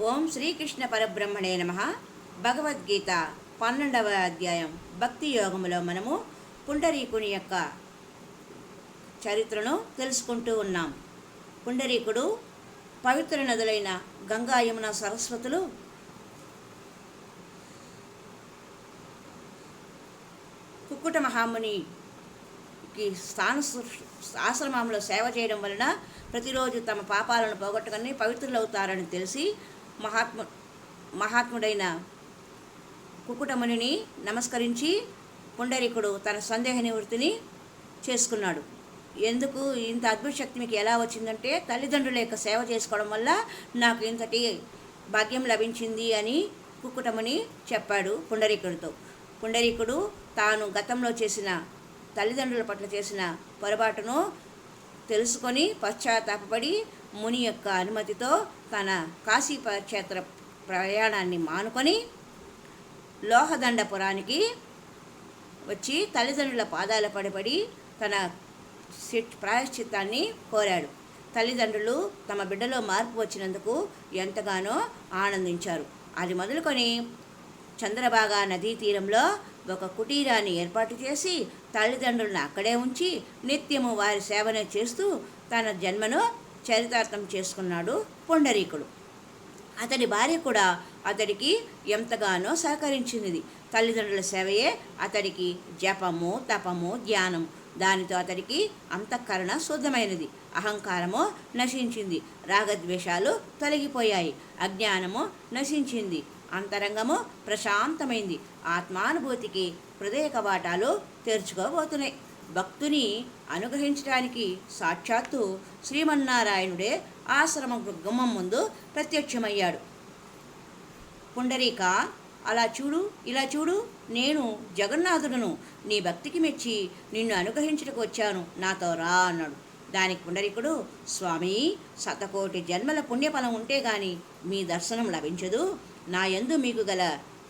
ఓం శ్రీకృష్ణ పరబ్రహ్మణే నమః. భగవద్గీత 12వ అధ్యాయం భక్తి యోగములో మనము పుండరీకుని యొక్క చరిత్రను తెలుసుకుంటూ ఉన్నాం. పుండరీకుడు పవిత్ర నదులైన గంగా, యమున, సరస్వతులు కుక్కుట మహామునికి ఆశ్రమంలో సేవ చేయడం వలన ప్రతిరోజు తమ పాపాలను పోగొట్టుకొని పవిత్రులవుతారని తెలిసి మహాత్ముడైన కుక్కుటమునిని నమస్కరించి పుండరీకుడు తన సందేహ నివృత్తిని చేసుకున్నాడు. ఎందుకు ఇంత అద్భుత శక్తి మీకు ఎలా వచ్చిందంటే, తల్లిదండ్రుల యొక్క సేవ చేసుకోవడం వల్ల నాకు ఇంతటి భాగ్యం లభించింది అని కుక్కుటముని చెప్పాడు పుండరీకుడితో. పుండరీకుడు తాను గతంలో చేసిన తల్లిదండ్రుల పట్ల చేసిన పొరపాటును తెలుసుకొని పశ్చాత్తాపపడి ముని యొక్క అనుమతితో తన కాశీ క్షేత్ర ప్రయాణాన్ని మానుకొని లోహదండపురానికి వచ్చి తల్లిదండ్రుల పాదాల పడిపడి తన ప్రాయశ్చిత్తాన్ని కోరాడు. తల్లిదండ్రులు తమ బిడ్డలో మార్పు వచ్చినందుకు ఎంతగానో ఆనందించారు. అది మొదలుకొని చంద్రభాగా నదీ తీరంలో ఒక కుటీరాన్ని ఏర్పాటు చేసి తల్లిదండ్రులను అక్కడే ఉంచి నిత్యము వారి సేవనే చేస్తూ తన జన్మను చరితార్థం చేసుకున్నాడు పుండరీకుడు. అతడి భార్య కూడా అతడికి ఎంతగానో సహకరించింది. తల్లిదండ్రుల సేవయే అతడికి జపము, తపము, ధ్యానం. దానితో అతడికి అంతఃకరణ శుద్ధమైనది, అహంకారము నశించింది, రాగద్వేషాలు తొలగిపోయాయి, అజ్ఞానము నశించింది, అంతరంగము ప్రశాంతమైంది. ఆత్మానుభూతికి హృదయ కవాటాలు తెరుచుకోబోతున్నాయి. భక్తుని అనుగ్రహించడానికి సాక్షాత్తు శ్రీమన్నారాయణుడే ఆశ్రమ గుమ్మం ముందు ప్రత్యక్షమయ్యాడు. పుండరీక, అలా చూడు, ఇలా చూడు, నేను జగన్నాథుడను, నీ భక్తికి మెచ్చి నిన్ను అనుగ్రహించడానికి వచ్చాను, నాతో రా అన్నాడు. దానికి పుండరీకుడు, స్వామి, శతకోటి జన్మల పుణ్యఫలం ఉంటే గాని మీ దర్శనం లభించదు. నా యందు మీకు గల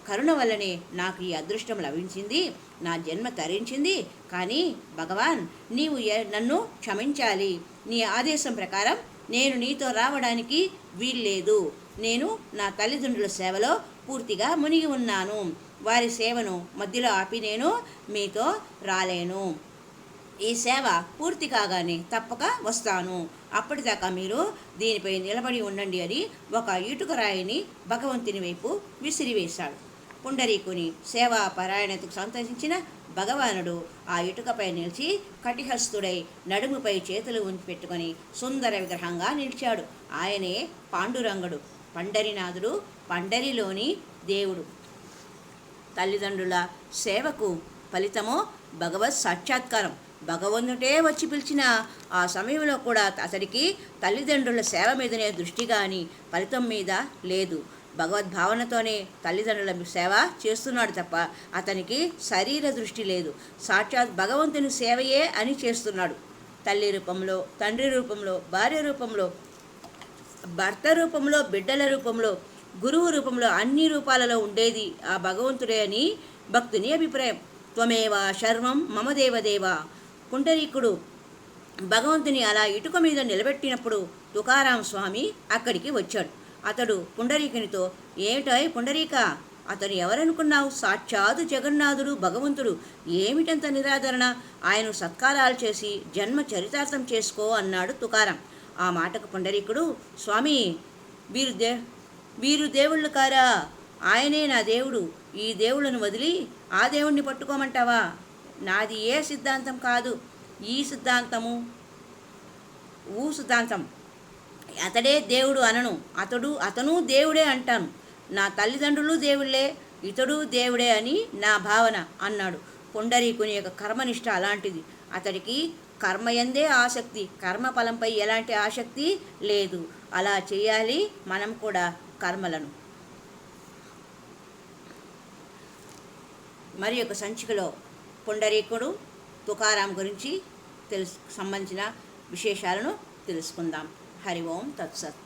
కరుణ వల్లనే నాకు ఈ అదృష్టం లభించింది, నా జన్మ తరించింది. కానీ భగవాన్, నీవు నన్ను క్షమించాలి. నీ ఆదేశం ప్రకారం నేను నీతో రావడానికి వీల్లేదు. నేను నా తల్లిదండ్రుల సేవలో పూర్తిగా మునిగి ఉన్నాను. వారి సేవను మధ్యలో ఆపి నేను మీతో రాలేను. ఈ సేవ పూర్తి కాగానే తప్పక వస్తాను. అప్పటిదాకా మీరు దీనిపై నిలబడి ఉండండి అని ఒక ఇటుక రాయిని భగవంతుని వైపు విసిరివేశాడు. పుండరీకుని సేవా పరాయణతకు సంతోషించిన భగవానుడు ఆ ఇటుకపై నిలిచి కటిహస్తుడై నడుముపై చేతులు ఉంచి పెట్టుకొని సుందర విగ్రహంగా నిలిచాడు. ఆయనే పాండురంగుడు, పండరినాథుడు, పండరిలోని దేవుడు. తల్లిదండ్రుల సేవకు ఫలితము భగవత్ సాక్షాత్కారం. భగవంతుడే వచ్చి పిలిచిన ఆ సమయంలో కూడా అతడికి తల్లిదండ్రుల సేవ మీదనే దృష్టి కానీ ఫలితం మీద లేదు. భగవద్భావనతోనే తల్లిదండ్రుల సేవ చేస్తున్నాడు తప్ప అతనికి శరీర దృష్టి లేదు. సాక్షాత్ భగవంతుని సేవయే అని చేస్తున్నాడు. తల్లి రూపంలో, తండ్రి రూపంలో, భార్య రూపంలో, భర్త రూపంలో, బిడ్డల రూపంలో, గురువు రూపంలో, అన్ని రూపాలలో ఉండేది ఆ భగవంతుడే అని భక్తుని అభిప్రాయం. త్వమేవ శర్వం మమ దేవదేవ. పుండరీకుడు భగవంతుని అలా ఇటుక మీద నిలబెట్టినప్పుడు తుకారాం స్వామి అక్కడికి వచ్చాడు. అతడు పుండరీకునితో, ఏమిటాయ్ పుండరీక, అతను ఎవరనుకున్నావు? సాక్షాత్తు జగన్నాథుడు, భగవంతుడు. ఏమిటంత నిరాదరణ? ఆయన సత్కారాలు చేసి జన్మ చరితార్థం చేసుకో అన్నాడు తుకారాం. ఆ మాటకు పుండరీకుడు, స్వామి, వీరు దేవుళ్ళు కారా? ఆయనే నా దేవుడు. ఈ దేవుళ్ళను వదిలి ఆ దేవుణ్ణి పట్టుకోమంటావా? నాది ఏ సిద్ధాంతం కాదు, ఈ సిద్ధాంతము సిద్ధాంతం. అతడే దేవుడు అనను, అతను దేవుడే అంటాను. నా తల్లిదండ్రులు దేవుళ్ళే, ఇతడు దేవుడే అని నా భావన అన్నాడు. పుండరీకుని యొక్క కర్మనిష్ట అలాంటిది. అతడికి కర్మయందే ఆసక్తి, కర్మఫలంపై ఎలాంటి ఆసక్తి లేదు. అలా చేయాలి మనం కూడా కర్మలను. మరి ఒక సంచికలో పుండరీకుడు, తుకారాం గురించి సంబంధించిన విశేషాలను తెలుసుకుందాం. హరి ఓం తత్సత్.